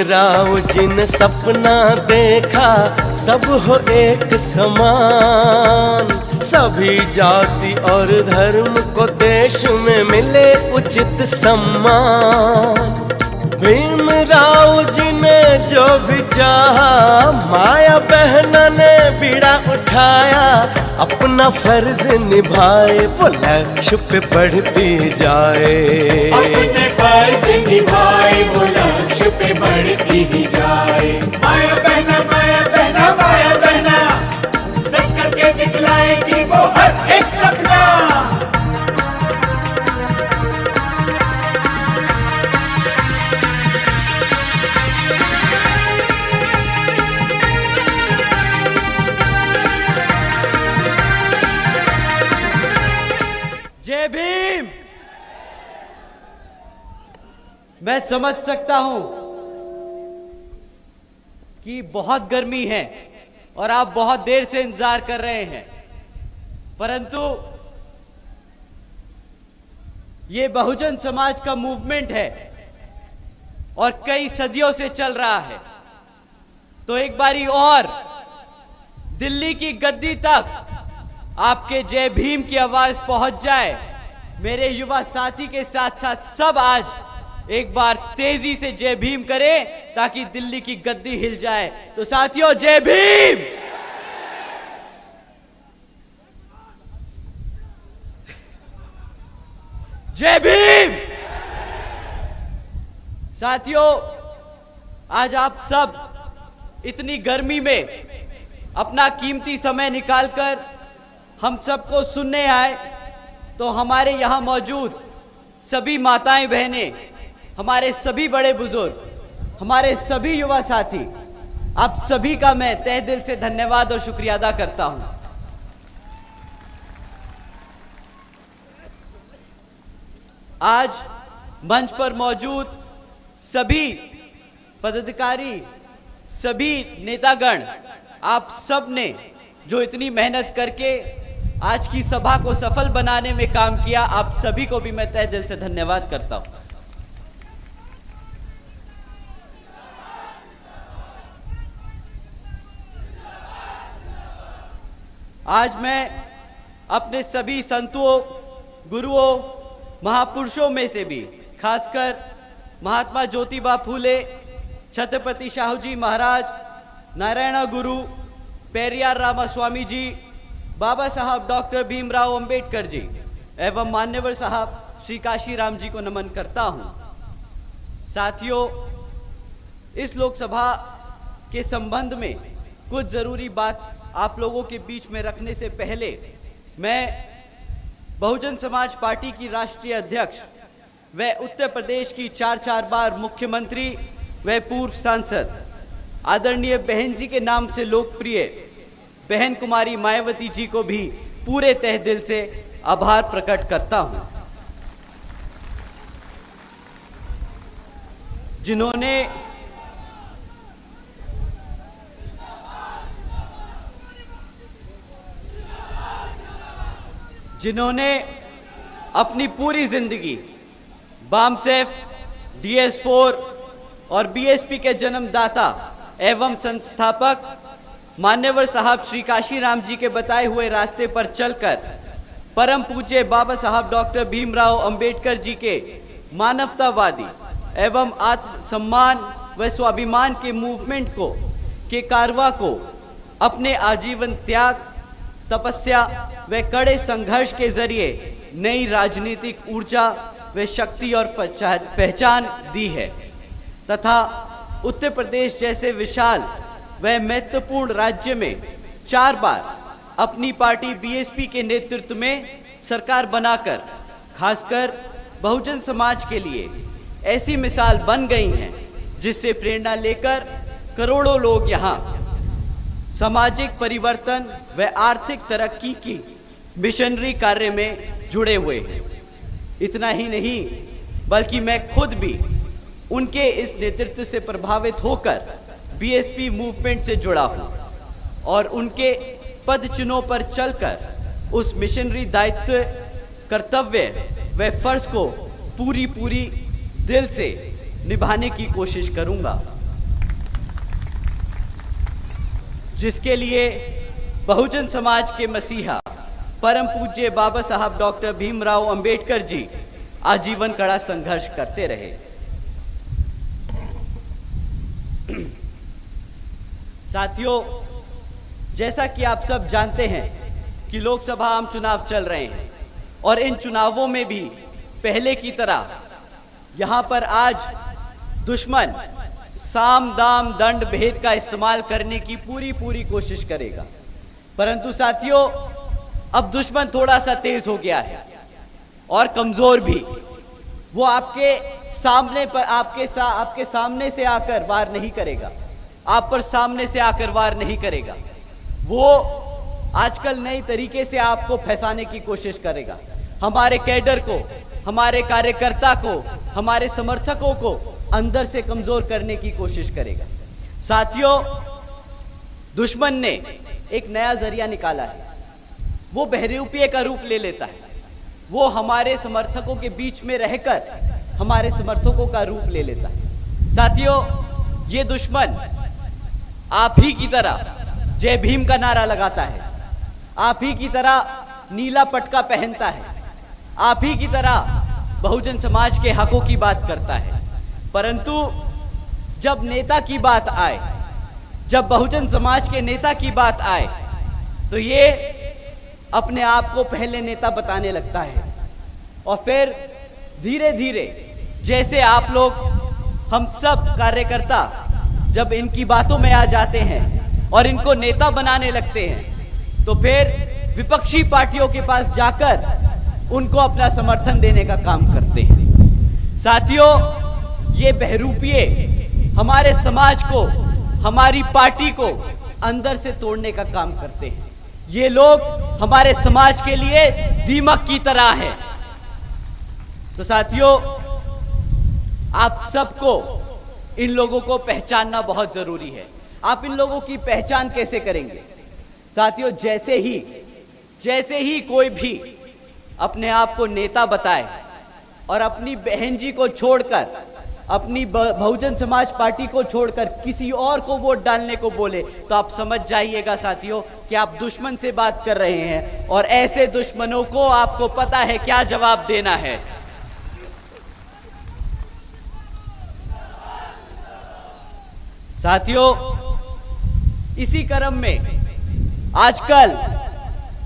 राव जिन सपना देखा सब हो एक समान, सभी जाति और धर्म को देश में मिले उचित सम्मान। भीमराव जी ने जो भी चाहा, माया बहना ने बीड़ा उठाया, अपना फर्ज निभाए वो लक्ष्य पे बढ़ती जाए। अपने फर्ज निभाए वो लक्ष्य पे बढ़ती ही जाए। माया बहना माया बहना माया बहना, सच करके दिखलाएगी वो हर एक सपना। जय भीम। मैं समझ सकता हूं कि बहुत गर्मी है और आप बहुत देर से इंतजार कर रहे हैं, परंतु ये बहुजन समाज का मूवमेंट है और कई सदियों से चल रहा है। तो एक बारी और दिल्ली की गद्दी तक आपके जय भीम की आवाज पहुंच जाए। मेरे युवा साथी के साथ साथ सब आज एक बार तेजी से जय भीम करें ताकि दिल्ली की गद्दी हिल जाए। तो साथियों, जय भीम। जय भीम। साथियों, आज आप सब इतनी गर्मी में अपना कीमती समय निकालकर हम सबको सुनने आए, तो हमारे यहाँ मौजूद सभी माताएं बहनें, हमारे सभी बड़े बुजुर्ग, हमारे सभी युवा साथी, आप सभी का मैं तहे दिल से धन्यवाद और शुक्रिया अदा करता हूं। आज मंच पर मौजूद सभी पदाधिकारी, सभी नेतागण, आप सब ने जो इतनी मेहनत करके आज की सभा को सफल बनाने में काम किया, आप सभी को भी मैं तहे दिल से धन्यवाद करता हूं। आज मैं अपने सभी संतों, गुरुओं, महापुरुषों में से भी खासकर महात्मा ज्योतिबा फूले, छत्रपति शाहू जी महाराज, नारायण गुरु, पेरियार रामास्वामी जी, बाबा साहब डॉक्टर भीमराव अंबेडकर जी एवं मान्यवर साहब श्री काशीराम जी को नमन करता हूं। साथियों, इस लोकसभा के संबंध में कुछ जरूरी बात आप लोगों के बीच में रखने से पहले मैं बहुजन समाज पार्टी की राष्ट्रीय अध्यक्ष व उत्तर प्रदेश की 4 बार मुख्यमंत्री व पूर्व सांसद आदरणीय बहन जी के नाम से लोकप्रिय बहन कुमारी मायावती जी को भी पूरे तहे दिल से आभार प्रकट करता हूं, जिन्होंने अपनी पूरी जिंदगी बामसेफ, DS4 और BSP के जन्मदाता एवं संस्थापक मान्यवर साहब श्री काशीराम जी के बताए हुए रास्ते पर चलकर परम पूज्य बाबा साहब डॉक्टर भीमराव अंबेडकर जी के मानवतावादी एवं आत्मसम्मान व स्वाभिमान के मूवमेंट के कारवा को अपने आजीवन त्याग, तपस्या व कड़े संघर्ष के जरिए नई राजनीतिक ऊर्जा व शक्ति और पहचान दी है तथा उत्तर प्रदेश जैसे विशाल व महत्वपूर्ण राज्य में 4 बार अपनी पार्टी BSP के नेतृत्व में सरकार बनाकर खासकर बहुजन समाज के लिए ऐसी मिसाल बन गई हैं जिससे प्रेरणा लेकर करोड़ों लोग यहाँ सामाजिक परिवर्तन व आर्थिक तरक्की की मिशनरी कार्य में जुड़े हुए हैं। इतना ही नहीं बल्कि मैं खुद भी उनके इस नेतृत्व से प्रभावित होकर BSP मूवमेंट से जुड़ा हूं और उनके पद चिन्हों पर चलकर उस मिशनरी दायित्व, कर्तव्य व फर्ज को पूरी दिल से निभाने की कोशिश करूंगा। जिसके लिए बहुजन समाज के मसीहा परम पूज्य बाबा साहब डॉक्टर भीमराव अंबेडकर जी आजीवन कड़ा संघर्ष करते रहे। साथियों, जैसा कि आप सब जानते हैं कि लोकसभा आम चुनाव चल रहे हैं और इन चुनावों में भी पहले की तरह यहाँ पर आज दुश्मन साम दाम दंड भेद का इस्तेमाल करने की पूरी कोशिश करेगा। परंतु साथियों, अब दुश्मन थोड़ा सा तेज हो गया है और कमजोर भी। वो आपके सामने पर आपके सामने से आकर वार नहीं करेगा, आप पर सामने से आकर वार नहीं करेगा। वो आजकल नए तरीके से आपको फंसाने की कोशिश करेगा। हमारे कैडर को, हमारे कार्यकर्ता को, हमारे समर्थकों को अंदर से कमजोर करने की कोशिश करेगा। साथियों, दुश्मन ने एक नया जरिया निकाला है। वो बहरूपिये का रूप ले लेता है। वो हमारे समर्थकों के बीच में रहकर हमारे समर्थकों का रूप ले लेता है। साथियों, ये दुश्मन आप ही की तरह जय भीम का नारा लगाता है, आप ही की तरह नीला पटका पहनता है, आप ही की तरह बहुजन समाज के हकों की बात करता है। परंतु जब नेता की बात आए, जब बहुजन समाज के नेता की बात आए, तो ये अपने आप को पहले नेता बताने लगता है और फिर धीरे धीरे जैसे आप लोग, हम सब कार्यकर्ता जब इनकी बातों में आ जाते हैं और इनको नेता बनाने लगते हैं, तो फिर विपक्षी पार्टियों के पास जाकर उनको अपना समर्थन देने का काम करते हैं। साथियों, ये बहरूपिये हमारे समाज को, हमारी पार्टी को अंदर से तोड़ने का काम करते हैं। ये लोग हमारे समाज के लिए दीमक की तरह है। तो साथियों, आप सबको इन लोगों को पहचानना बहुत जरूरी है। आप इन लोगों की पहचान कैसे करेंगे? साथियों, जैसे ही कोई भी अपने आप को नेता बताए और अपनी बहन जी को छोड़कर, अपनी बहुजन समाज पार्टी को छोड़कर किसी और को वोट डालने को बोले, तो आप समझ जाइएगा साथियों कि आप दुश्मन से बात कर रहे हैं और ऐसे दुश्मनों को आपको पता है क्या जवाब देना है। साथियों, इसी क्रम में आजकल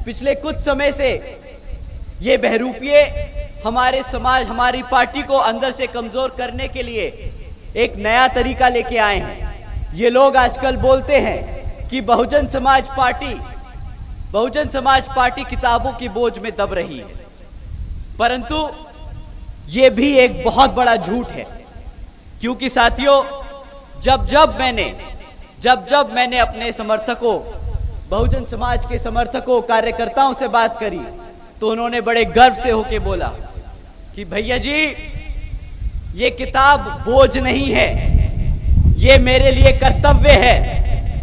पिछले कुछ समय से ये बहरूपिये हमारे समाज, हमारी पार्टी को अंदर से कमजोर करने के लिए एक नया तरीका लेके आए हैं। ये लोग आजकल बोलते हैं कि बहुजन समाज पार्टी किताबों की बोझ में दब रही है। परंतु ये भी एक बहुत बड़ा झूठ है, क्योंकि साथियों, जब मैंने अपने समर्थकों, बहुजन समाज के समर्थकों, कार्यकर्ताओं से बात करी, तो उन्होंने बड़े गर्व से होके बोला कि भैया जी, ये किताब बोझ नहीं है, ये मेरे लिए कर्तव्य है,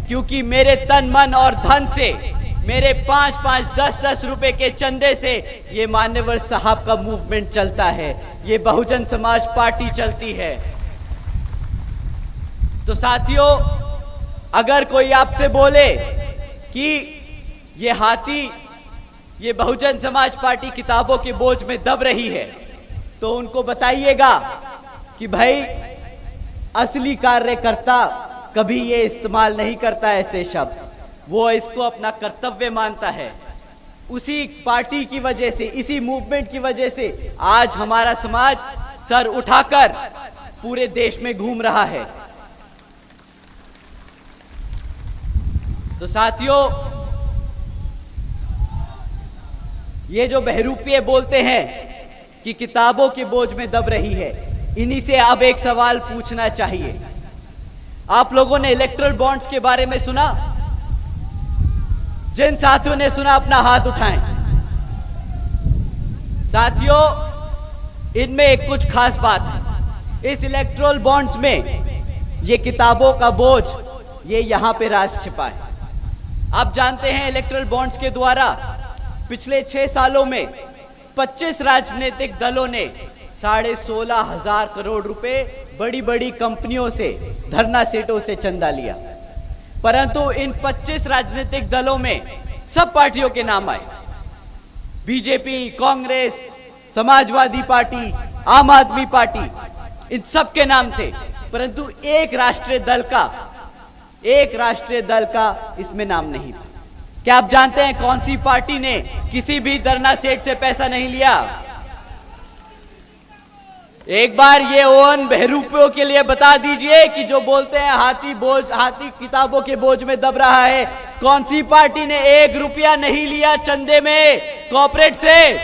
क्योंकि मेरे तन मन और धन से, मेरे 5-5, 10-10 रुपए के चंदे से ये मान्यवर साहब का मूवमेंट चलता है, ये बहुजन समाज पार्टी चलती है। तो साथियों, अगर कोई आपसे बोले कि ये हाथी, ये बहुजन समाज पार्टी किताबों के बोझ में दब रही है, तो उनको बताइएगा कि भाई, असली कार्यकर्ता कभी ये इस्तेमाल नहीं करता ऐसे शब्द, वो इसको अपना कर्तव्य मानता है। उसी पार्टी की वजह से, इसी मूवमेंट की वजह से आज हमारा समाज सर उठाकर पूरे देश में घूम रहा है। तो साथियों, ये जो बहरूपिये बोलते हैं कि किताबों के बोझ में दब रही है, इन्हीं से अब एक सवाल पूछना चाहिए। आप लोगों ने इलेक्ट्रल बॉन्ड्स के बारे में सुना? जिन साथियों ने सुना अपना हाथ उठाएं। साथियों, इनमें एक कुछ खास बात है। इस इलेक्ट्रल बॉन्ड्स में ये किताबों का बोझ, ये यहां पे राज छिपा है। आप जानते हैं, इलेक्ट्रल बॉन्ड्स के द्वारा पिछले 6 सालों में 25 राजनीतिक दलों ने 16,500 करोड़ रुपए बड़ी बड़ी कंपनियों से, धरना सेठों से चंदा लिया। परंतु इन 25 राजनीतिक दलों में सब पार्टियों के नाम आए, बीजेपी, कांग्रेस, समाजवादी पार्टी, आम आदमी पार्टी, इन सब के नाम थे, परंतु एक राष्ट्रीय दल का इसमें नाम नहीं था। क्या आप जानते हैं कौन सी पार्टी ने किसी भी धरना सेठ से पैसा नहीं लिया? एक बार ये ओन बहरूपियों के लिए बता दीजिए कि जो बोलते हैं हाथी किताबों के बोझ में दब रहा है, कौन सी पार्टी ने 1 रुपया नहीं लिया चंदे में कॉर्पोरेट से?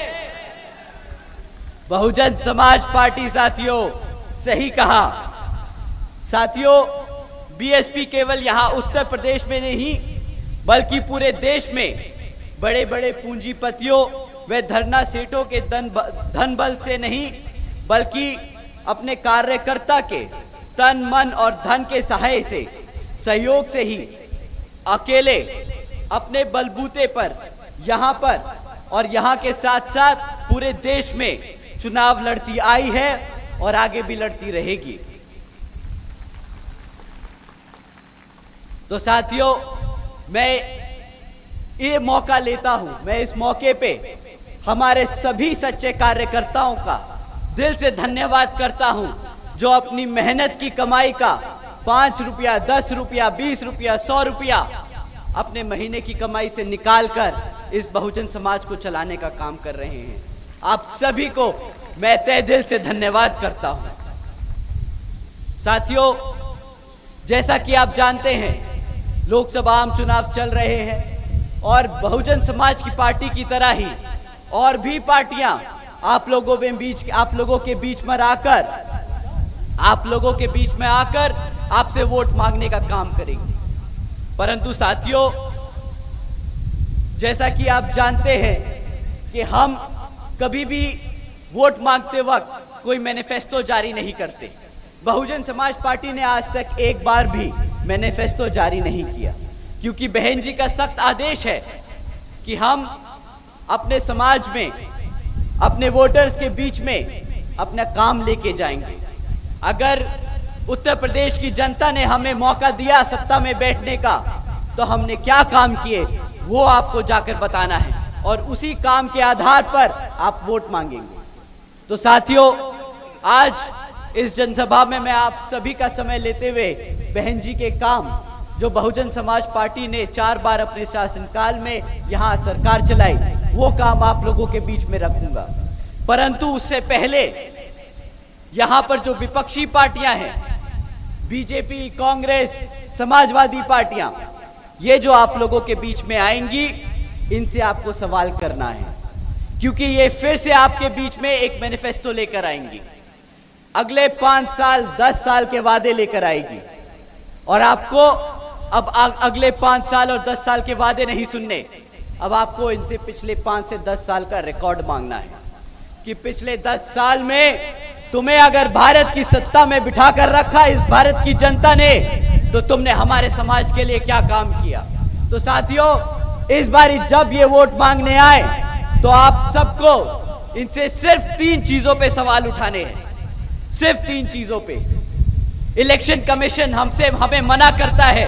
बहुजन समाज पार्टी। साथियों, सही कहा साथियों, बीएसपी केवल यहां उत्तर प्रदेश में नहीं बल्कि पूरे देश में बड़े बड़े पूंजीपतियों व धरना सेठों के धन बल से नहीं बल्कि अपने कार्यकर्ता के तन मन और धन के सहाय से, सहयोग से ही अकेले अपने बलबूते पर यहां पर और यहां के साथ साथ पूरे देश में चुनाव लड़ती आई है और आगे भी लड़ती रहेगी। तो साथियों, मैं ये मौका लेता हूं, मैं इस मौके पे हमारे सभी सच्चे कार्यकर्ताओं का दिल से धन्यवाद करता हूं, जो अपनी मेहनत की कमाई का 5 रुपया, 10 रुपया, 20 रुपया, 100 रुपया अपने महीने की कमाई से निकालकर इस बहुजन समाज को चलाने का काम कर रहे हैं। आप सभी को मैं तहे दिल से धन्यवाद करता हूं। साथियों, जैसा कि आप जानते हैं, लोकसभा आम चुनाव चल रहे हैं और बहुजन समाज की पार्टी की तरह ही और भी पार्टियां आप लोगों के बीच में आकर आपसे वोट मांगने का काम करेंगे। परंतु साथियों, जैसा कि आप जानते हैं कि हम कभी भी वोट मांगते वक्त कोई मैनिफेस्टो जारी नहीं करते। बहुजन समाज पार्टी ने आज तक एक बार भी मैनिफेस्टो जारी नहीं किया, क्योंकि बहन जी का सख्त आदेश है कि हम अपने समाज में, अपने वोटर्स के बीच में अपना काम लेके जाएंगे। अगर उत्तर प्रदेश की जनता ने हमें मौका दिया सत्ता में बैठने का, तो हमने क्या काम किए वो आपको जाकर बताना है और उसी काम के आधार पर आप वोट मांगेंगे। तो साथियों, आज इस जनसभा में मैं आप सभी का समय लेते हुए बहन जी के काम, जो बहुजन समाज पार्टी ने 4 बार अपने शासनकाल में यहाँ सरकार चलाई, वो काम आप लोगों के बीच में रखूंगा। परंतु उससे पहले यहाँ पर जो विपक्षी पार्टियां हैं, बीजेपी, कांग्रेस, समाजवादी पार्टियां, ये जो आप लोगों के बीच में आएंगी, इनसे आपको सवाल करना है, क्योंकि ये फिर से आपके बीच में एक मैनिफेस्टो लेकर आएंगी। अगले 5 साल, 10 साल के वादे लेकर आएगी और आपको अब अगले 5 साल और 10 साल के वादे नहीं सुनने, अब आपको इनसे पिछले 5 से 10 साल का रिकॉर्ड मांगना है कि पिछले 10 साल में तुम्हें अगर भारत की सत्ता में बिठा कर रखा इस भारत की जनता ने, तो तुमने हमारे समाज के लिए क्या काम किया। तो साथियों, इस बार जब ये वोट मांगने आए तो आप सबको इनसे सिर्फ 3 चीजों पे सवाल उठाने हैं, सिर्फ 3 चीजों पे। इलेक्शन कमीशन हमें मना करता है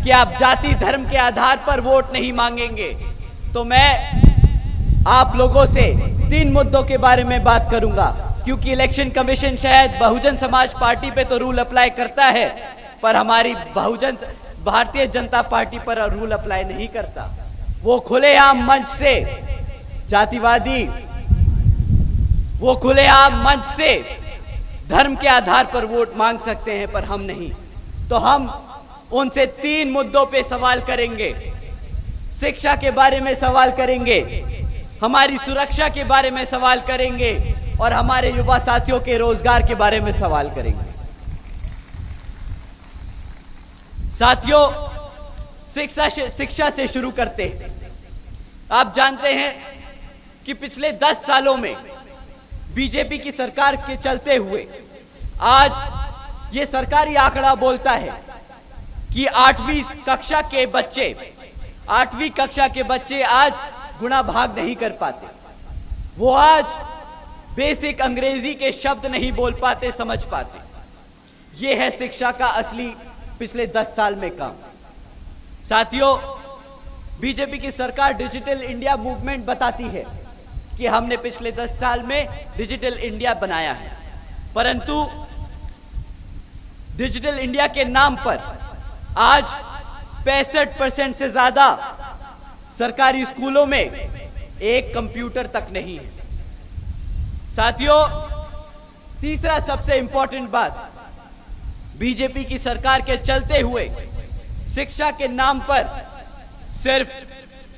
कि आप जाति धर्म के आधार पर वोट नहीं मांगेंगे, तो मैं आप लोगों से 3 मुद्दों के बारे में बात करूंगा, क्योंकि इलेक्शन कमीशन शायद बहुजन समाज पार्टी पे तो रूल अप्लाई करता है, पर हमारी भारतीय जनता पार्टी पर रूल अप्लाई नहीं करता। वो खुलेआम मंच से जातिवादी, वो खुलेआम मंच से धर्म के आधार पर वोट मांग सकते हैं, पर हम नहीं। तो हम उनसे 3 मुद्दों पे सवाल करेंगे। शिक्षा के बारे में सवाल करेंगे, हमारी सुरक्षा के बारे में सवाल करेंगे और हमारे युवा साथियों के रोजगार के बारे में सवाल करेंगे। साथियों, शिक्षा से शुरू करते हैं। आप जानते हैं कि पिछले 10 सालों में बीजेपी की सरकार के चलते हुए आज ये सरकारी आंकड़ा बोलता है कि 8वीं कक्षा के बच्चे आज गुणा भाग नहीं कर पाते। वो आज बेसिक अंग्रेजी के शब्द नहीं बोल पाते, समझ पाते। ये है शिक्षा का असली पिछले 10 साल में काम। साथियों, बीजेपी की सरकार डिजिटल इंडिया मूवमेंट बताती है कि हमने पिछले 10 साल में डिजिटल इंडिया बनाया है, परंतु डिजिटल इंडिया के नाम पर आज 65% से ज्यादा सरकारी स्कूलों में एक कंप्यूटर तक नहीं है। साथियों, तीसरा सबसे इंपॉर्टेंट बात, बीजेपी की सरकार के चलते हुए शिक्षा के नाम पर सिर्फ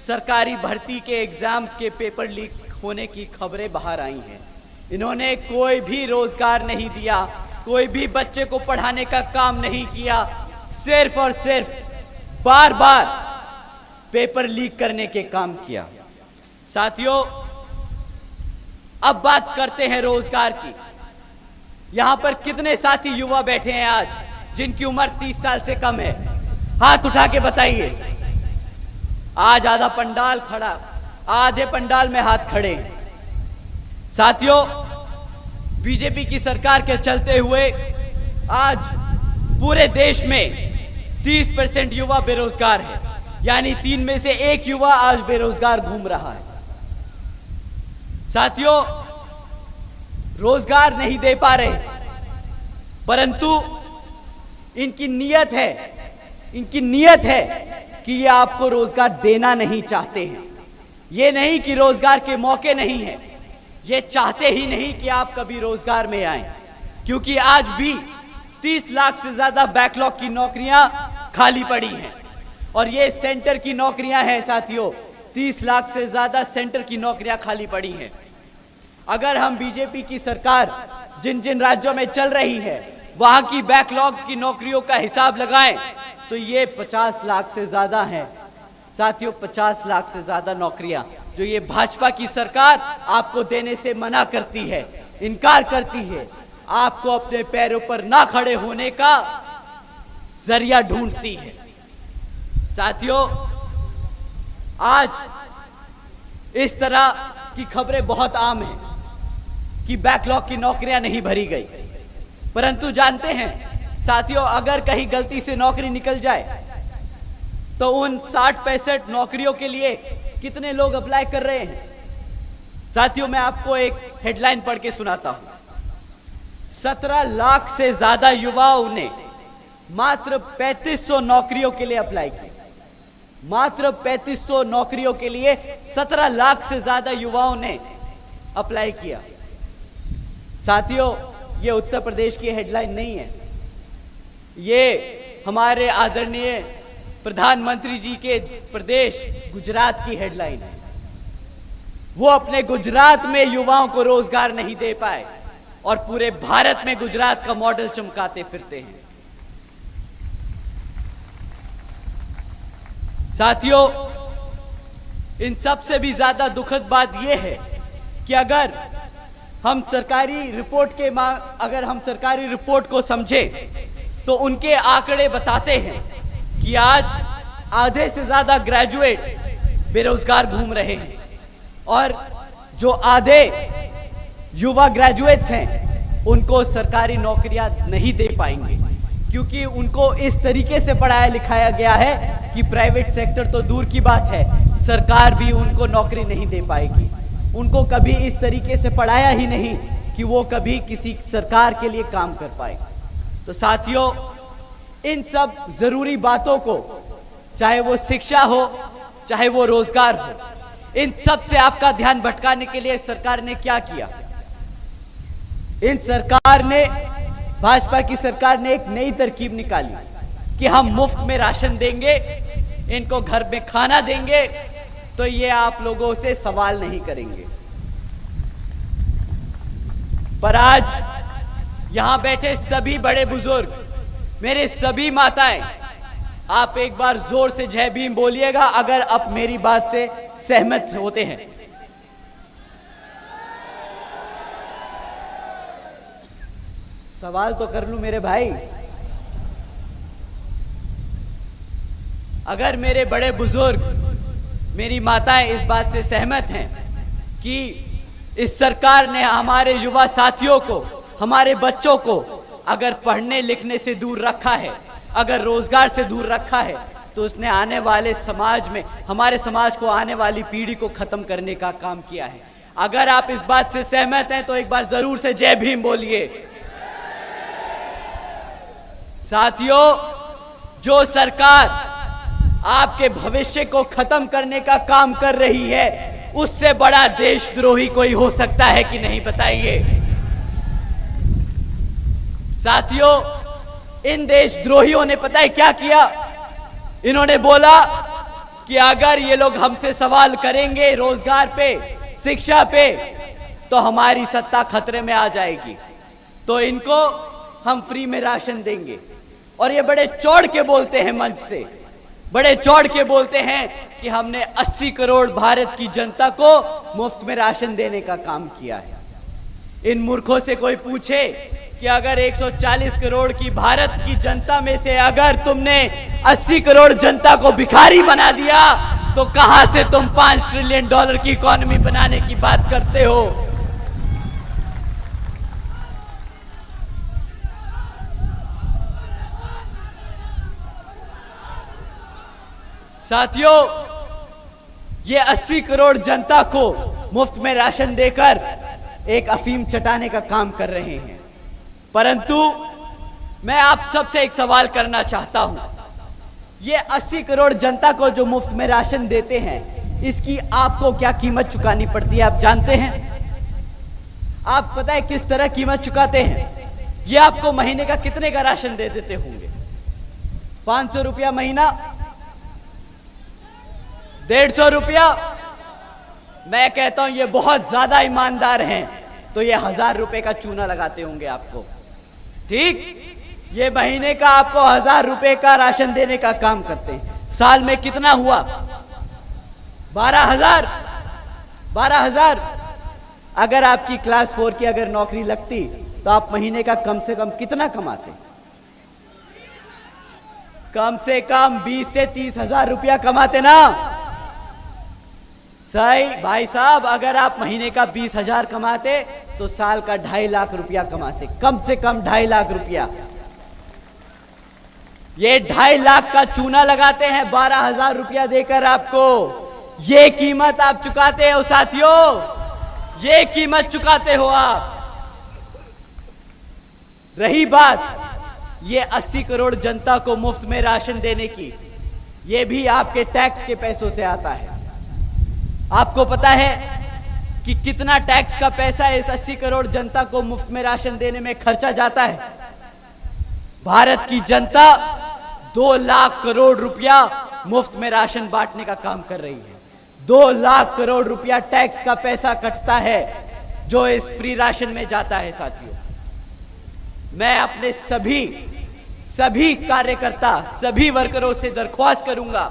सरकारी भर्ती के एग्जाम्स के पेपर लीक होने की खबरें बाहर आई हैं। इन्होंने कोई भी रोजगार नहीं दिया, कोई भी बच्चे को पढ़ाने का काम नहीं किया, सिर्फ और सिर्फ बार बार पेपर लीक करने के काम किया। साथियों, अब बात करते हैं रोजगार की। यहां पर कितने साथी युवा बैठे हैं आज जिनकी उम्र 30 साल से कम है? हाथ उठा के बताइए। आज आधा पंडाल खड़ा, आधे पंडाल में हाथ खड़े हैं। साथियों, बीजेपी की सरकार के चलते हुए आज पूरे देश में 30% युवा बेरोजगार है, यानी 3 में से 1 युवा आज बेरोजगार घूम रहा है। साथियों, रोजगार नहीं दे पा रहे, परंतु इनकी नीयत है कि ये आपको रोजगार देना नहीं चाहते हैं। ये नहीं कि रोजगार के मौके नहीं हैं, ये चाहते ही नहीं कि आप कभी रोजगार में आए, क्योंकि आज भी 30 लाख से ज्यादा बैकलॉग की नौकरियां खाली पड़ी हैं और ये सेंटर की नौकरियां हैं। साथियों, 30 लाख से ज्यादा सेंटर की नौकरियां खाली पड़ी हैं। अगर हम बीजेपी की सरकार जिन जिन राज्यों में चल रही है वहां की बैकलॉग की नौकरियों का हिसाब लगाएं तो ये 50 लाख से ज्यादा हैं। साथियों, 50 लाख से ज्यादा नौकरियां जो ये भाजपा की सरकार आपको देने से मना करती है, इनकार करती है, आपको अपने पैरों पर ना खड़े होने का जरिया ढूंढती है। साथियों, आज इस तरह की खबरें बहुत आम हैं कि बैकलॉग की नौकरियां नहीं भरी गई, परंतु जानते हैं साथियों, अगर कहीं गलती से नौकरी निकल जाए तो उन 60-65 नौकरियों के लिए कितने लोग अप्लाई कर रहे हैं? साथियों, मैं आपको एक हेडलाइन पढ़ के सुनाता हूं। 17 लाख से ज्यादा युवाओं ने मात्र 3500 नौकरियों के लिए अप्लाई किया। मात्र 3500 नौकरियों के लिए 17 लाख से ज्यादा युवाओं ने अप्लाई किया। साथियों, ये उत्तर प्रदेश की हेडलाइन नहीं है, ये हमारे आदरणीय प्रधानमंत्री जी के प्रदेश गुजरात की हेडलाइन है। वो अपने गुजरात में युवाओं को रोजगार नहीं दे पाए और पूरे भारत में गुजरात का मॉडल चमकाते फिरते हैं। साथियों, इन सब से भी ज्यादा दुखद बात यह है कि अगर हम सरकारी रिपोर्ट को समझे तो उनके आंकड़े बताते हैं कि आज आधे से ज्यादा ग्रेजुएट बेरोजगार घूम रहे हैं और जो आधे युवा ग्रेजुएट्स हैं उनको सरकारी नौकरियां नहीं दे पाएंगे, क्योंकि उनको इस तरीके से पढ़ाया लिखाया गया है कि प्राइवेट सेक्टर तो दूर की बात है, सरकार भी उनको नौकरी नहीं दे पाएगी। उनको कभी इस तरीके से पढ़ाया ही नहीं कि वो कभी किसी सरकार के लिए काम कर पाए। तो साथियों, इन सब जरूरी बातों को, चाहे वो शिक्षा हो चाहे वो रोजगार हो, इन सब से आपका ध्यान भटकाने के लिए सरकार ने क्या किया? भाजपा की सरकार ने एक नई तरकीब निकाली कि हम मुफ्त में राशन देंगे, इनको घर में खाना देंगे, तो ये आप लोगों से सवाल नहीं करेंगे। पर आज यहां बैठे सभी बड़े बुजुर्ग, मेरे सभी माताएं, आप एक बार जोर से जय भीम बोलिएगा अगर आप मेरी बात से सहमत होते हैं। सवाल तो कर लूं मेरे भाई। अगर मेरे बड़े बुजुर्ग, मेरी माताएं इस बात से सहमत हैं कि इस सरकार ने हमारे युवा साथियों को, हमारे बच्चों को अगर पढ़ने लिखने से दूर रखा है, अगर रोजगार से दूर रखा है, तो उसने आने वाले समाज में, हमारे समाज को, आने वाली पीढ़ी को खत्म करने का काम किया है। अगर आप इस बात से सहमत हैं तो एक बार जरूर से जय भीम बोलिए। साथियों, जो सरकार आपके भविष्य को खत्म करने का काम कर रही है, उससे बड़ा देशद्रोही कोई हो सकता है कि नहीं, बताइए। साथियों, इन देशद्रोहियों ने पता है क्या किया? इन्होंने बोला कि अगर ये लोग हमसे सवाल करेंगे रोजगार पे, शिक्षा पे, तो हमारी सत्ता खतरे में आ जाएगी, तो इनको हम फ्री में राशन देंगे। और ये बड़े चौड़ के बोलते हैं, मंच से बड़े चौड़ के बोलते हैं कि हमने 80 करोड़ भारत की जनता को मुफ्त में राशन देने का काम किया है। इन मूर्खों से कोई पूछे कि अगर 140 करोड़ की भारत की जनता में से अगर तुमने 80 करोड़ जनता को भिखारी बना दिया, तो कहां से तुम $5 ट्रिलियन की इकोनॉमी बनाने की बात करते हो? साथियों, ये 80 करोड़ जनता को मुफ्त में राशन देकर एक अफीम चटाने का काम कर रहे हैं। परंतु मैं आप सबसे एक सवाल करना चाहता हूं। ये 80 करोड़ जनता को जो मुफ्त में राशन देते हैं, इसकी आपको क्या कीमत चुकानी पड़ती है, आप जानते हैं? आप पता है किस तरह कीमत चुकाते हैं? ये आपको महीने का कितने का राशन दे देते होंगे? 500 रुपया महीना, 150 रुपया। मैं कहता हूं ये बहुत ज्यादा ईमानदार हैं तो ये 1000 रुपए का चूना लगाते होंगे आपको। ठीक, ये महीने का आपको 1000 रुपए का राशन देने का काम करते हैं। साल में कितना हुआ? 12,000। 12,000। अगर आपकी क्लास 4 की अगर नौकरी लगती तो आप महीने का कम से कम कितना कमाते? कम से कम 20 से 30,000 रुपया कमाते ना? सही भाई साहब, अगर आप महीने का 20,000 कमाते तो साल का 2.5 लाख रुपया कमाते, कम से कम 2.5 लाख रुपया। ये 2.5 लाख का चूना लगाते हैं 12,000 रुपया देकर आपको। ये कीमत आप चुकाते हो साथियों, ये कीमत चुकाते हो आप। रही बात ये 80 करोड़ जनता को मुफ्त में राशन देने की, ये भी आपके टैक्स के पैसों से आता है। आपको पता है कि कितना टैक्स का पैसा इस 80 करोड़ जनता को मुफ्त में राशन देने में खर्चा जाता है? भारत की जनता 2 लाख करोड़ रुपया मुफ्त में राशन बांटने का काम कर रही है। 2 लाख करोड़ रुपया टैक्स का पैसा कटता है जो इस फ्री राशन में जाता है। साथियों, मैं अपने सभी कार्यकर्ता, सभी वर्करों से दरख्वास्त करूंगा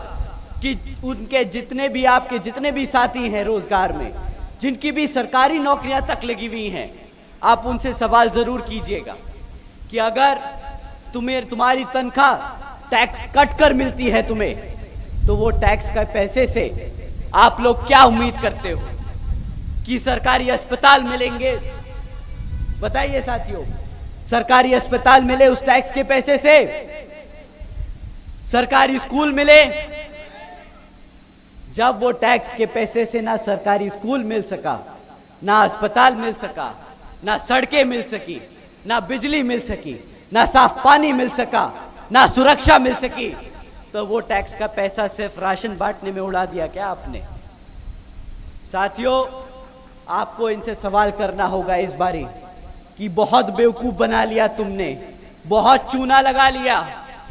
कि उनके जितने भी, आपके जितने भी साथी हैं रोजगार में, जिनकी भी सरकारी नौकरियां तक लगी हुई हैं, आप उनसे सवाल जरूर कीजिएगा कि अगर तुम्हारी तनख्वाह टैक्स कट कर मिलती है तुम्हें, तो वो टैक्स का पैसे से आप लोग क्या उम्मीद करते हो कि सरकारी अस्पताल मिलेंगे? बताइए साथियों, सरकारी अस्पताल मिले उस टैक्स के पैसे से? सरकारी स्कूल मिले? जब वो टैक्स के पैसे से ना सरकारी स्कूल मिल सका, ना अस्पताल मिल सका, ना सड़कें मिल सकी, ना बिजली मिल सकी, ना साफ पानी मिल सका, ना सुरक्षा मिल सकी, तो वो टैक्स का पैसा सिर्फ राशन बांटने में उड़ा दिया क्या आपने? साथियों, आपको इनसे सवाल करना होगा इस बारी कि बहुत बेवकूफ बना लिया तुमने, बहुत चूना लगा लिया।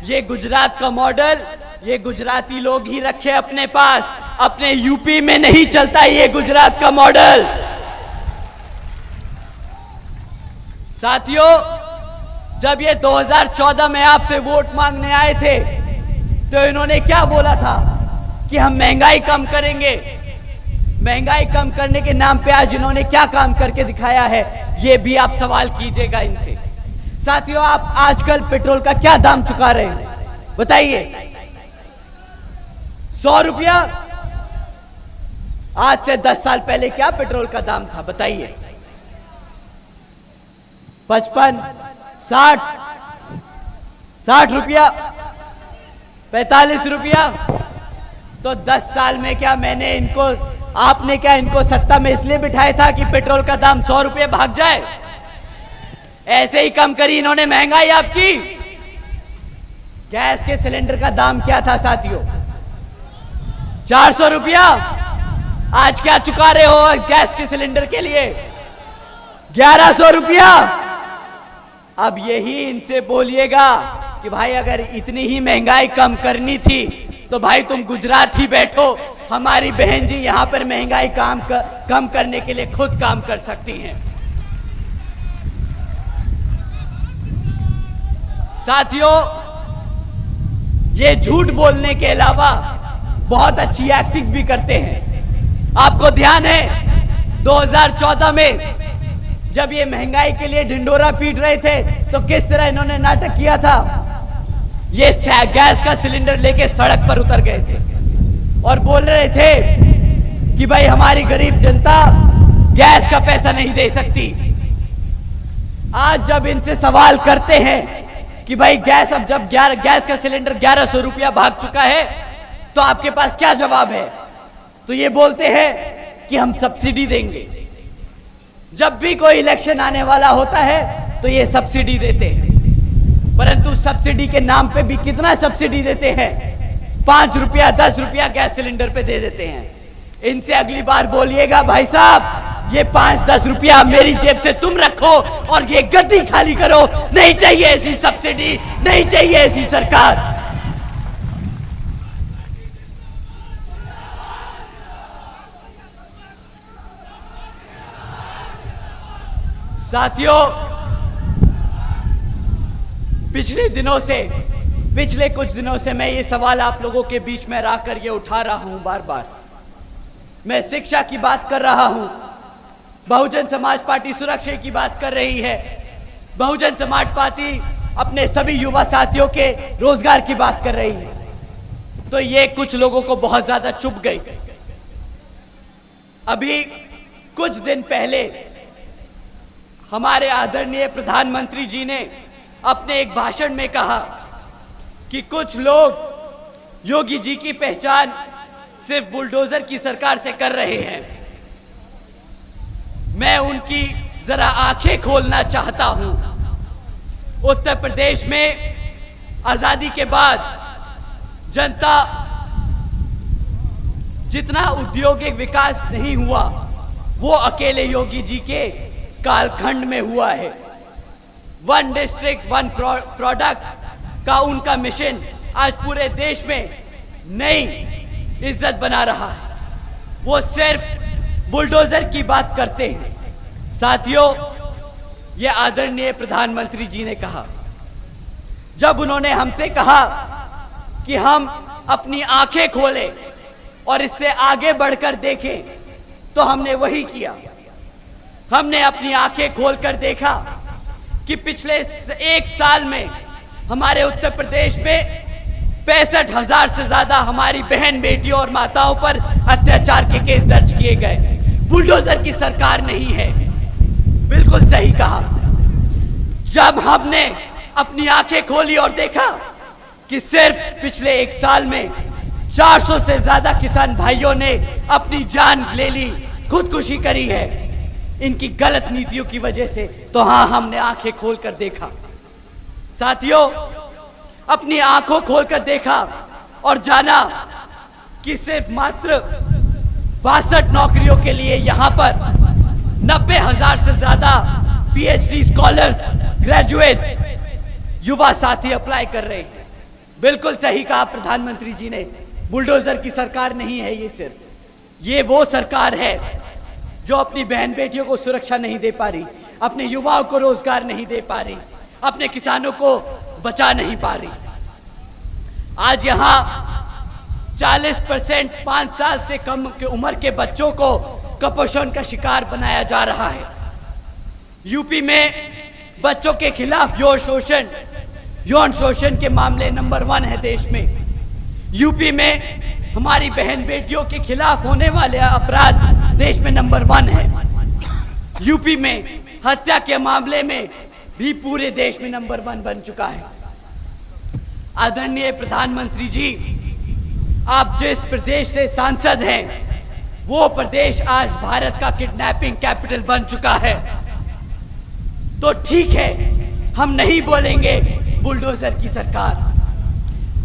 ये गुजरात का मॉडल ये गुजराती लोग ही रखे अपने पास, अपने यूपी में नहीं चलता ये गुजरात का मॉडल। साथियों, जब ये 2014 में आपसे वोट मांगने आए थे तो इन्होंने क्या बोला था कि हम महंगाई कम करेंगे। महंगाई कम करने के नाम पे आज इन्होंने क्या काम करके दिखाया है, ये भी आप सवाल कीजिएगा इनसे। साथियों, आप आजकल पेट्रोल का क्या दाम चुका रहे हैं बताइए? 100 रुपया। आज से 10 साल पहले क्या पेट्रोल का दाम था बताइए? 55, 60 रुपया। 45 रुपया। तो 10 साल में क्या मैंने इनको, आपने क्या इनको सत्ता में इसलिए बिठाया था कि पेट्रोल का दाम 100 रुपये भाग जाए? ऐसे ही कम करी इन्होंने महंगाई आपकी। गैस के सिलेंडर का दाम क्या था साथियों? 400 रुपया। आज क्या चुका रहे हो गैस के सिलेंडर के लिए? 1100 रुपया। अब यही इनसे बोलिएगा कि भाई अगर इतनी ही महंगाई कम करनी थी तो भाई तुम गुजरात ही बैठो, हमारी बहन जी यहां पर महंगाई कम करने के लिए खुद काम कर सकती हैं। साथियों, ये झूठ बोलने के अलावा बहुत अच्छी एक्टिंग भी करते हैं। आपको ध्यान है 2014 में जब ये महंगाई के लिए ढिंडोरा पीट रहे थे तो किस तरह इन्होंने नाटक किया था? ये गैस का सिलेंडर लेके सड़क पर उतर गए थे और बोल रहे थे कि भाई हमारी गरीब जनता गैस का पैसा नहीं दे सकती। आज जब इनसे सवाल करते हैं कि भाई गैस, अब जब गैस का सिलेंडर 1100 रुपया भाग चुका है तो आपके पास क्या जवाब है? तो ये बोलते हैं कि हम सब्सिडी देंगे। जब भी कोई इलेक्शन आने वाला होता है तो ये सब्सिडी देते हैं, परंतु सब्सिडी के नाम पे भी कितना सब्सिडी देते हैं? 5 रुपया 10 रुपया गैस सिलेंडर पे दे देते हैं। इनसे अगली बार बोलिएगा भाई साहब ये 5-10 रुपया मेरी जेब से तुम रखो और ये गद्दी खाली करो। नहीं चाहिए ऐसी सब्सिडी, नहीं चाहिए ऐसी सरकार। साथियों, पिछले कुछ दिनों से मैं ये सवाल आप लोगों के बीच में रखकर ये उठा रहा हूं बार बार। मैं शिक्षा की बात कर रहा हूं, बहुजन समाज पार्टी सुरक्षा की बात कर रही है, बहुजन समाज पार्टी अपने सभी युवा साथियों के रोजगार की बात कर रही है। तो ये कुछ लोगों को बहुत ज्यादा चुभ गई। अभी कुछ दिन पहले हमारे आदरणीय प्रधानमंत्री जी ने अपने एक भाषण में कहा कि कुछ लोग योगी जी की पहचान सिर्फ बुलडोजर की सरकार से कर रहे हैं। मैं उनकी जरा आंखें खोलना चाहता हूं। उत्तर प्रदेश में आजादी के बाद जनता जितना औद्योगिक विकास नहीं हुआ वो अकेले योगी जी के कालखंड में हुआ है। 1 डिस्ट्रिक्ट 1 प्रोडक्ट का उनका मिशन आज पूरे देश में नई इज्जत बना रहा है। वो सिर्फ बुलडोजर की बात करते हैं। साथियों, ये आदरणीय प्रधानमंत्री जी ने कहा, जब उन्होंने हमसे कहा कि हम अपनी आंखें खोलें और इससे आगे बढ़कर देखें, तो हमने वही किया। हमने अपनी आंखें खोलकर देखा कि पिछले 1 साल में हमारे उत्तर प्रदेश में 65,000 से ज्यादा हमारी बहन बेटियों और माताओं पर अत्याचार के केस दर्ज किए गए। बुलडोजर की सरकार नहीं है। बिल्कुल सही कहा। जब हमने अपनी आंखें खोली और देखा कि सिर्फ पिछले 1 साल में 400 से ज्यादा किसान भाइयों ने अपनी जान ले ली, खुदकुशी करी है इनकी गलत नीतियों की वजह से, तो हां, हमने आंखें खोलकर देखा। साथियों, अपनी आंखों खोलकर देखा और जाना कि सिर्फ मात्र 62 नौकरियों के लिए यहां पर 90,000 से ज्यादा पीएचडी स्कॉलर्स, ग्रेजुएट्स, युवा साथी अप्लाई कर रहे हैं। बिल्कुल सही कहा प्रधानमंत्री जी ने, बुलडोजर की सरकार नहीं है ये वो सरकार है जो अपनी बहन बेटियों को सुरक्षा नहीं दे पा रही, अपने युवाओं को रोजगार नहीं दे पा रही, अपने किसानों को बचा नहीं पा रही। आज यहां 40% 5 साल से कम की उम्र के बच्चों को कुपोषण का शिकार बनाया जा रहा है। यूपी में बच्चों के खिलाफ यौन शोषण के मामले नंबर 1 है देश में। यूपी में हमारी बहन बेटियों के खिलाफ होने वाले अपराध देश में नंबर 1 है। यूपी में हत्या के मामले में भी पूरे देश में नंबर 1 बन चुका है। आदरणीय प्रधानमंत्री जी, आप जिस प्रदेश से सांसद हैं, वो प्रदेश आज भारत का किडनैपिंग कैपिटल बन चुका है। तो ठीक है, हम नहीं बोलेंगे बुलडोजर की सरकार।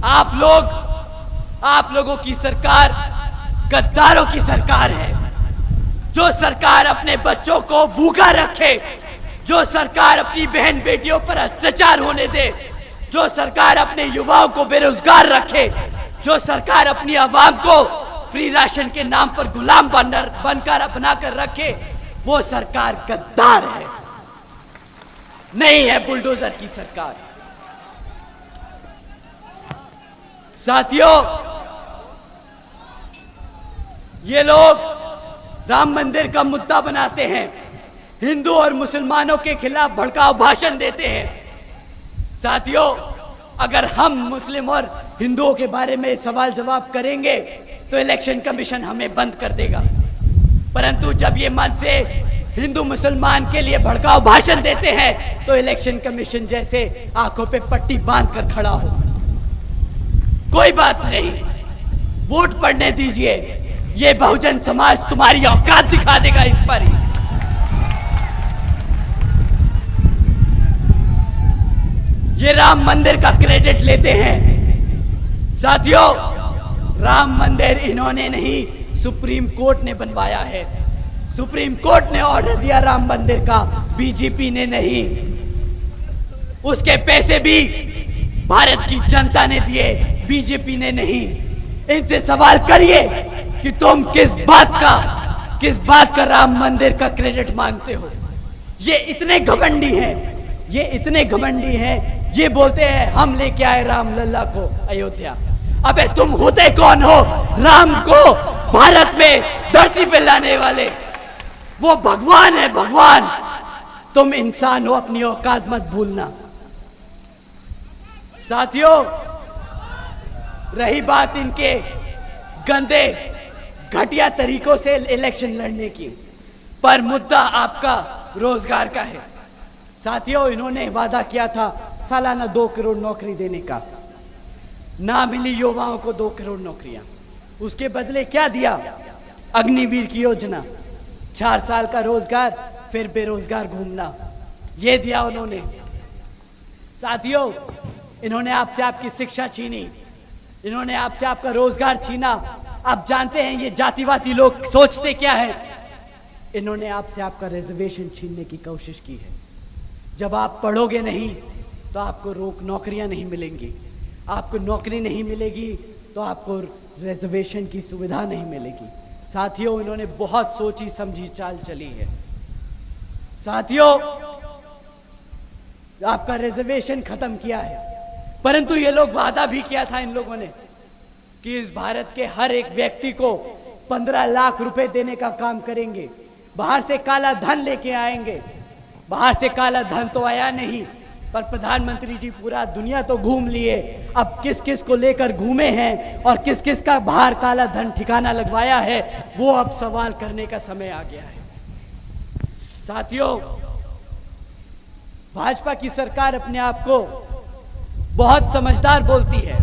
आप लोगों की सरकार गद्दारों की सरकार है। जो सरकार अपने बच्चों को भूखा रखे, जो सरकार अपनी बहन बेटियों पर अत्याचार होने दे, जो सरकार अपने युवाओं को बेरोजगार रखे, जो सरकार अपनी आवाम को फ्री राशन के नाम पर गुलाम बनाकर रखे, वो सरकार गद्दार है, नहीं है बुलडोजर की सरकार। साथियों, ये लोग राम मंदिर का मुद्दा बनाते हैं, हिंदू और मुसलमानों के खिलाफ भड़काऊ भाषण देते हैं। साथियों, अगर हम मुस्लिम और हिंदुओं के बारे में सवाल जवाब करेंगे तो इलेक्शन कमीशन हमें बंद कर देगा, परंतु जब ये मन से हिंदू मुसलमान के लिए भड़काऊ भाषण देते हैं तो इलेक्शन कमीशन जैसे आंखों पे पट्टी बांध कर खड़ा हो। कोई बात नहीं, वोट पड़ने दीजिए, ये बहुजन समाज तुम्हारी औकात दिखा देगा इस पर ही। ये राम मंदिर का क्रेडिट लेते हैं। साथियों, राम मंदिर इन्होंने नहीं, सुप्रीम कोर्ट ने बनवाया है। सुप्रीम कोर्ट ने ऑर्डर दिया राम मंदिर का, बीजेपी ने नहीं। उसके पैसे भी भारत की जनता ने दिए, बीजेपी ने नहीं। इनसे सवाल करिए कि तुम किस बात का राम मंदिर का क्रेडिट मांगते हो। ये इतने घमंडी हैं, ये बोलते हैं हम लेके आए राम लल्ला को अयोध्या। अबे तुम होते कौन हो राम को भारत में धरती पे लाने वाले? वो भगवान है, भगवान। तुम इंसान हो, अपनी औकात मत भूलना। साथियों, रही बात इनके गंदे घटिया तरीकों से इलेक्शन लड़ने की, पर मुद्दा आपका रोजगार का है। साथियों, इन्होंने वादा किया था सालाना 2 करोड़ नौकरी देने का, ना मिली युवाओं को 2 करोड़ नौकरियां। उसके बदले क्या दिया? अग्निवीर की योजना, 4 साल का रोजगार, फिर बेरोजगार घूमना, ये दिया उन्होंने। साथियों, इन्होंने आपसे आपकी शिक्षा छीनी, इन्होंने आपसे आपका रोजगार छीना। आप जानते हैं ये जातिवादी लोग सोचते क्या है? इन्होंने आपसे आपका रिजर्वेशन छीनने की कोशिश की है। जब आप पढ़ोगे नहीं तो आपको नौकरियां नहीं मिलेंगी, आपको नौकरी नहीं मिलेगी तो आपको रिजर्वेशन की सुविधा नहीं मिलेगी। साथियों, इन्होंने बहुत सोची समझी चाल चली है। साथियों, आपका रिजर्वेशन खत्म किया है, परंतु ये लोग वादा भी किया था इन लोगों ने कि इस भारत के हर एक व्यक्ति को 15 लाख रुपए देने का काम करेंगे, बाहर से काला धन लेके आएंगे। बाहर से काला धन तो आया नहीं, पर प्रधानमंत्री जी पूरा दुनिया तो घूम लिए। अब किस किस को लेकर घूमे हैं और किस किस का बाहर काला धन ठिकाना लगवाया है, वो अब सवाल करने का समय आ गया है। साथियों, भाजपा की सरकार अपने आप को बहुत समझदार बोलती है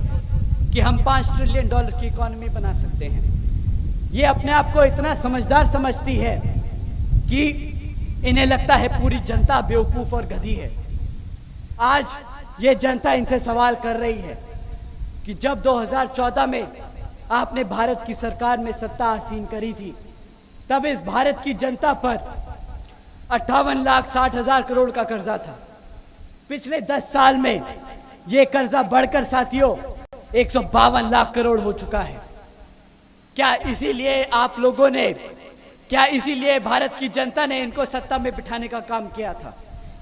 कि हम $5 ट्रिलियन की इकोनॉमी बना सकते हैं। ये अपने आप को इतना समझदार समझती है कि इन्हें लगता है पूरी जनता बेवकूफ और गधी है। आज ये जनता इनसे सवाल कर रही है कि जब 2014 में आपने भारत की सरकार में सत्ता आसीन करी थी, तब इस भारत की जनता पर 58,60,000 करोड़ का कर्जा था। पिछले 10 साल में यह कर्जा बढ़कर साथियों 152 लाख करोड़ हो चुका है। क्या इसीलिए भारत की जनता ने इनको सत्ता में बिठाने का काम किया था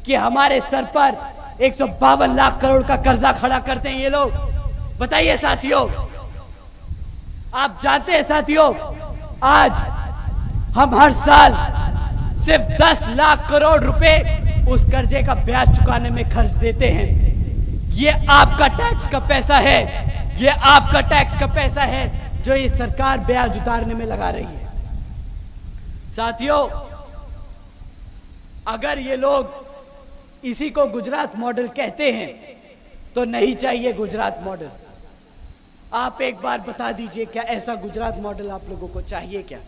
कि हमारे सर पर 152 लाख करोड़ का कर्जा खड़ा करते हैं ये लोग? बताइए साथियों, आप जानते हैं साथियों, आज हम हर साल सिर्फ 10 लाख करोड़ रुपए उस कर्जे का ब्याज चुकाने में खर्च देते हैं। ये आपका टैक्स का पैसा है, ये आपका टैक्स का पैसा है जो ये सरकार ब्याज उतारने में लगा रही है। साथियों, अगर ये लोग इसी को गुजरात मॉडल कहते हैं तो नहीं चाहिए गुजरात मॉडल। आप एक बार बता दीजिए, क्या ऐसा गुजरात मॉडल आप लोगों को चाहिए क्या?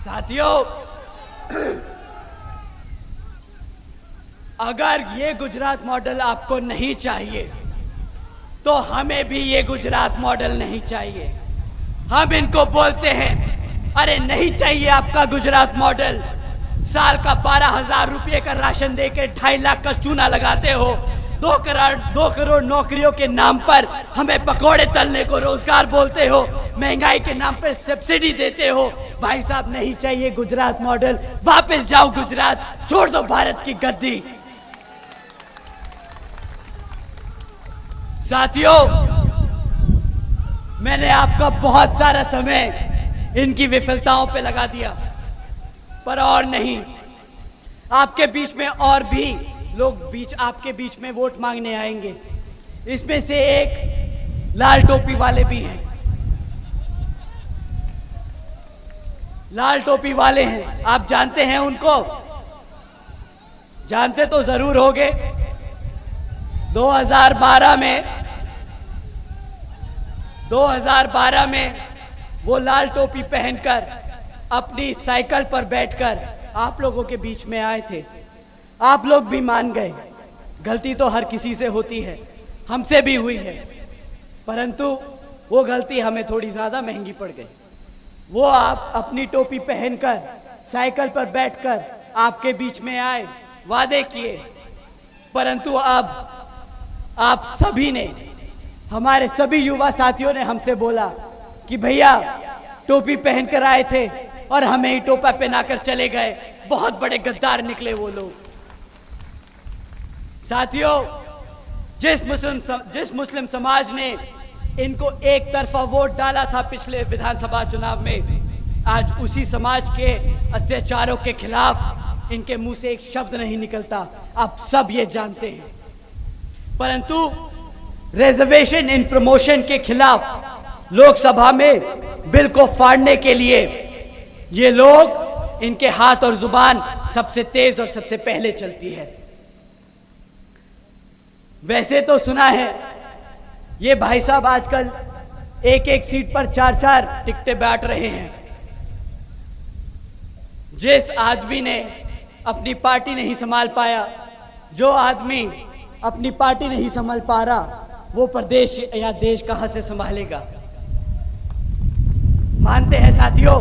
साथियों, अगर ये गुजरात मॉडल आपको नहीं चाहिए तो हमें भी ये गुजरात मॉडल नहीं चाहिए। हम इनको बोलते हैं, अरे नहीं चाहिए आपका गुजरात मॉडल। साल का 12,000 रुपये का राशन देकर 2.5 लाख का चूना लगाते हो। 2 करोड़ नौकरियों के नाम पर हमें पकोड़े तलने को रोजगार बोलते हो। महंगाई के नाम पर सब्सिडी देते हो। भाई साहब, नहीं चाहिए गुजरात मॉडल। वापस जाओ गुजरात, छोड़ दो भारत की गद्दी। साथियों, मैंने आपका बहुत सारा समय इनकी विफलताओं पे लगा दिया, पर और नहीं। आपके बीच में और भी लोग आपके बीच में वोट मांगने आएंगे। इसमें से एक लाल टोपी वाले भी हैं। लाल टोपी वाले हैं, आप जानते हैं उनको? जानते तो जरूर होंगे। 2012 में वो लाल टोपी पहनकर अपनी साइकिल पर बैठकर आप लोगों के बीच में आए थे। आप लोग भी मान गए। गलती तो हर किसी से होती है, हमसे भी हुई है, परंतु वो गलती हमें थोड़ी ज्यादा महंगी पड़ गई। वो आप अपनी टोपी पहनकर साइकिल पर बैठकर आपके बीच में आए, वादे किए, परंतु अब आप सभी ने, हमारे सभी युवा साथियों ने हमसे बोला कि भैया टोपी पहनकर आए थे और हमें ही टोपा पहनाकर चले गए। बहुत बड़े गद्दार निकले वो लोग। साथियों, जिस मुस्लिम समाज ने इनको एक तरफा वोट डाला था पिछले विधानसभा चुनाव में, आज उसी समाज के अत्याचारों के खिलाफ इनके मुंह से एक शब्द नहीं निकलता। आप सब ये जानते हैं। परंतु रिजर्वेशन इन प्रमोशन के खिलाफ लोकसभा में बिल को फाड़ने के लिए ये लोग, इनके हाथ और जुबान सबसे तेज और सबसे पहले चलती है। वैसे तो सुना है ये भाई साहब आजकल एक सीट पर 4-4 टिकटें बांट रहे हैं। जिस आदमी ने अपनी पार्टी नहीं संभाल पाया, जो आदमी अपनी पार्टी नहीं संभाल पा रहा, वो प्रदेश या देश कहां से संभालेगा? मानते हैं साथियों?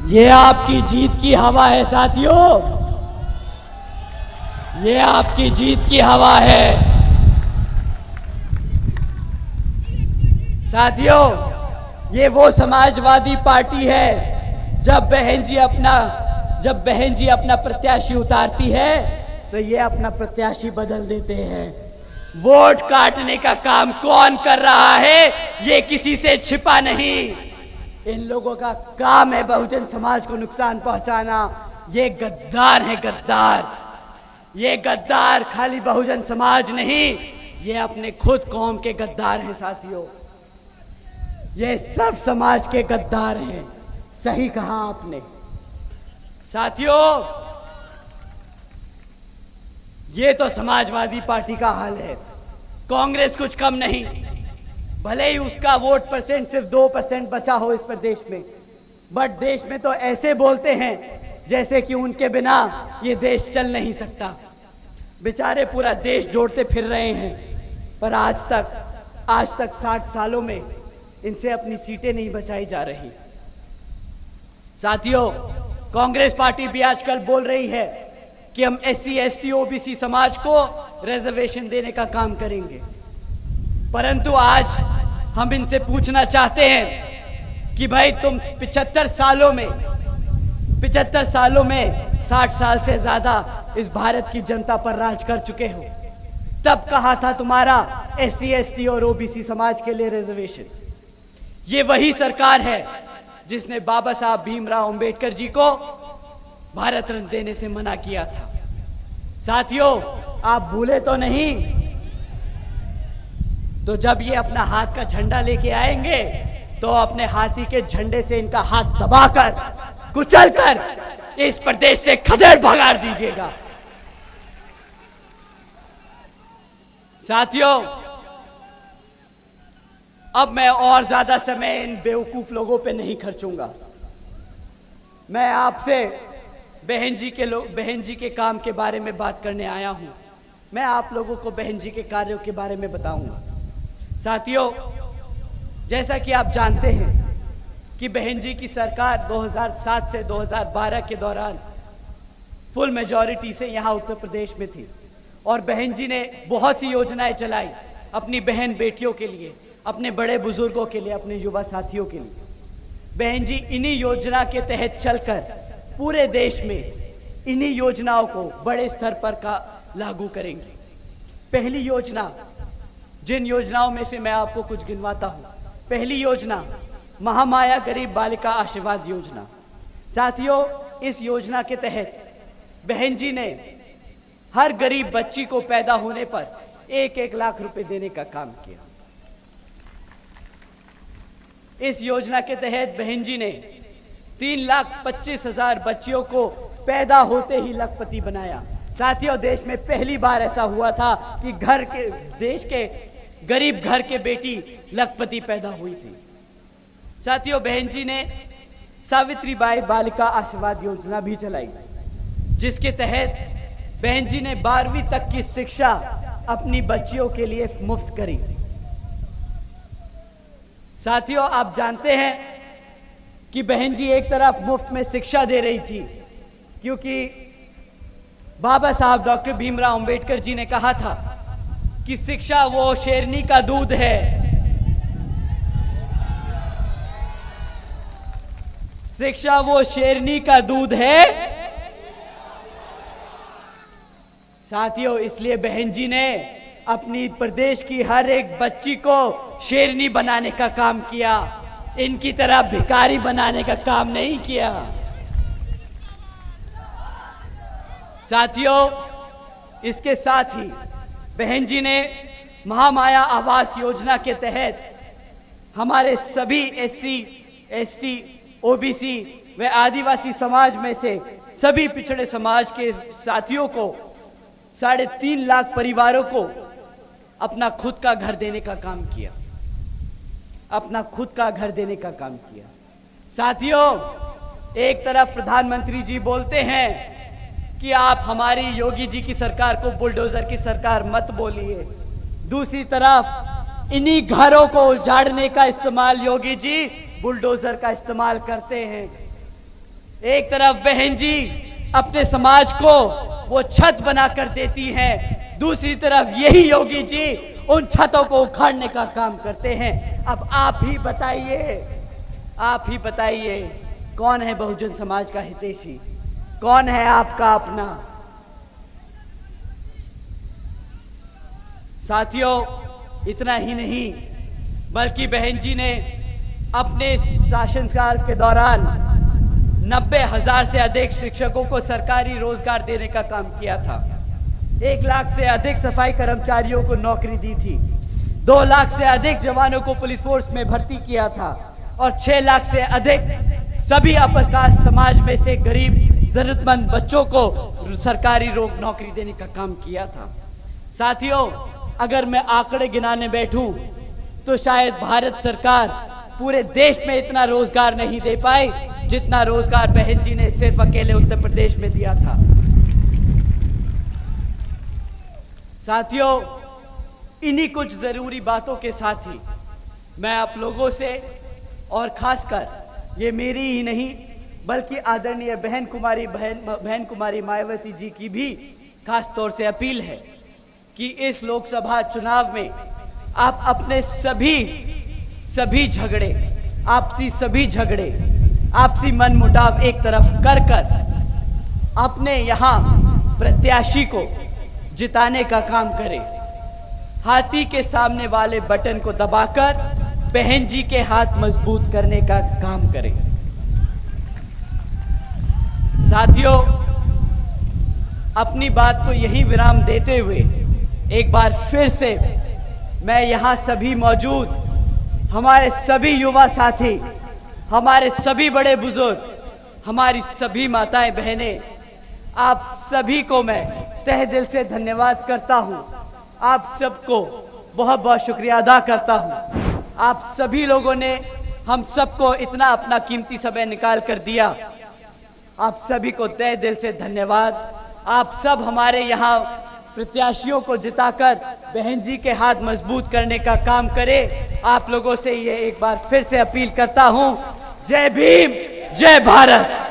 ये आपकी जीत की हवा है साथियों, ये आपकी जीत की हवा है। साथियों, ये वो समाजवादी पार्टी है, जब बहन जी अपना प्रत्याशी उतारती है तो ये अपना प्रत्याशी बदल देते हैं। वोट काटने का काम कौन कर रहा है, ये किसी से छिपा नहीं। इन लोगों का काम है बहुजन समाज को नुकसान पहुंचाना। ये गद्दार है, गद्दार। ये गद्दार खाली बहुजन समाज नहीं, ये अपने खुद कौम के गद्दार हैं साथियों। ये सब समाज के गद्दार हैं। सही कहा आपने साथियों। ये तो समाजवादी पार्टी का हाल है। कांग्रेस कुछ कम नहीं। भले ही उसका वोट परसेंट सिर्फ 2% बचा हो इस प्रदेश में, बट देश में तो ऐसे बोलते हैं जैसे कि उनके बिना ये देश चल नहीं सकता। बेचारे पूरा देश जोड़ते फिर रहे हैं, पर आज तक 60 सालों में इनसे अपनी सीटें नहीं बचाई जा रही। साथियों, कांग्रेस पार्टी भी आजकल बोल रही है कि हम SC ST OBC समाज को रिजर्वेशन देने का काम करेंगे, परंतु आज हम इनसे पूछना चाहते हैं कि भाई तुम 75 सालों में 60 साल से ज्यादा इस भारत की जनता पर राज कर चुके हो, तब कहा था तुम्हारा SC ST और OBC समाज के लिए रिजर्वेशन? ये वही सरकार है जिसने बाबा साहब भीमराव अंबेडकर जी को भारत रत्न देने से मना किया था। साथियों, आप भूले तो नहीं? तो जब ये अपना हाथ का झंडा लेके आएंगे तो अपने हाथी के झंडे से इनका हाथ दबाकर, कुचलकर इस प्रदेश से खदेड़ भगाड़ दीजिएगा। साथियों, अब मैं और ज्यादा समय इन बेवकूफ लोगों पे नहीं खर्चूंगा। मैं आपसे बहन जी के काम के बारे में बात करने आया हूं। मैं आप लोगों को बहन जी के कार्यों के बारे में बताऊंगा। साथियों, जैसा कि आप जानते हैं कि बहन जी की सरकार 2007 से 2012 के दौरान फुल मेजॉरिटी से यहाँ उत्तर प्रदेश में थी और बहन जी ने बहुत सी योजनाएं चलाई अपनी बहन बेटियों के लिए, अपने बड़े बुजुर्गों के लिए, अपने युवा साथियों के लिए। बहन जी इन्हीं योजना के तहत चलकर पूरे देश में इन्हीं योजनाओं को बड़े स्तर पर लागू करेंगे। पहली योजना, जिन योजनाओं में से मैं आपको कुछ गिनवाता हूं। पहली योजना महामाया गरीब बालिका आशीर्वाद योजना। साथियों, इस योजना के तहत बहन जी ने हर गरीब बच्ची को पैदा होने पर 1-1 लाख रुपए देने का काम किया। इस योजना के तहत बहन जी ने 3,25,000 बच्चियों को पैदा होते ही लखपति बनाया। साथियों, देश में पहली बार ऐसा हुआ था कि देश के गरीब घर के बेटी लखपति पैदा हुई थी। साथियों, बहन जी ने सावित्रीबाई बालिका आशीर्वाद योजना भी चलाई, जिसके तहत बहन जी ने 12वीं तक की शिक्षा अपनी बच्चियों के लिए मुफ्त करी। साथियों, आप जानते हैं कि बहन जी एक तरफ मुफ्त में शिक्षा दे रही थी क्योंकि बाबा साहब डॉक्टर भीमराव अंबेडकर जी ने कहा था कि शिक्षा वो शेरनी का दूध है। शिक्षा वो शेरनी का दूध है। साथियों, इसलिए बहन जी ने अपनी प्रदेश की हर एक बच्ची को शेरनी बनाने का काम किया, इनकी तरह भिखारी बनाने का काम नहीं किया। साथियों, इसके साथ ही बहन जी ने महामाया आवास योजना के तहत हमारे सभी SC, ST, OBC व आदिवासी समाज में से सभी पिछड़े समाज के साथियों को 3.5 लाख परिवारों को अपना खुद का घर देने का काम किया। अपना खुद का घर देने का काम किया। साथियों, एक तरफ प्रधानमंत्री जी बोलते हैं कि आप हमारी योगी जी की सरकार को बुलडोजर की सरकार मत बोलिए, दूसरी तरफ इन्हीं घरों को उजाड़ने का इस्तेमाल योगी जी बुलडोजर का इस्तेमाल करते हैं। एक तरफ बहन जी अपने समाज को वो छत बनाकर देती हैं, दूसरी तरफ यही योगी जी उन छतों को उखाड़ने का काम करते हैं। अब आप ही बताइए कौन है बहुजन समाज का हितैषी, कौन है आपका अपना? साथियों, इतना ही नहीं बल्कि बहन जी ने अपने शासनकाल के दौरान 90,000 से अधिक शिक्षकों को सरकारी रोजगार देने का काम किया था। 1 लाख से अधिक सफाई कर्मचारियों को नौकरी दी थी। 2 लाख से अधिक जवानों को पुलिस फोर्स में भर्ती किया था और 6 लाख से अधिक सभी अपर कास्ट समाज में से गरीब जरूरतमंद बच्चों को सरकारी नौकरी देने का काम किया था। साथियों, अगर मैं आंकड़े गिनाने बैठूं तो शायद भारत सरकार पूरे देश में इतना रोजगार नहीं दे पाई जितना रोजगार बहन जी ने सिर्फ अकेले उत्तर प्रदेश में दिया था। साथियों, इन्हीं कुछ जरूरी बातों के साथ ही मैं आप लोगों से और खासकर ये मेरी ही नहीं बल्कि आदरणीय बहन कुमारी मायावती जी की भी खास तौर से अपील है कि इस लोकसभा चुनाव में आप अपने सभी झगड़े, आपसी मनमुटाव एक तरफ कर अपने यहाँ प्रत्याशी को जिताने का काम करें। हाथी के सामने वाले बटन को दबाकर बहन जी के हाथ मजबूत करने का काम करें। साथियों, अपनी बात को यही विराम देते हुए एक बार फिर से मैं यहाँ सभी मौजूद हमारे सभी युवा साथी, हमारे सभी बड़े बुजुर्ग, हमारी सभी माताएं बहनें, आप सभी को मैं तहे दिल से धन्यवाद करता हूँ। आप सबको बहुत बहुत शुक्रिया अदा करता हूँ। आप सभी लोगों ने हम सबको इतना अपना कीमती समय निकाल कर दिया। आप सभी को तहे दिल से धन्यवाद। आप सब हमारे यहाँ प्रत्याशियों को जिताकर बहन जी के हाथ मजबूत करने का काम करें। आप लोगों से ये एक बार फिर से अपील करता हूँ। जय भीम, जय भारत।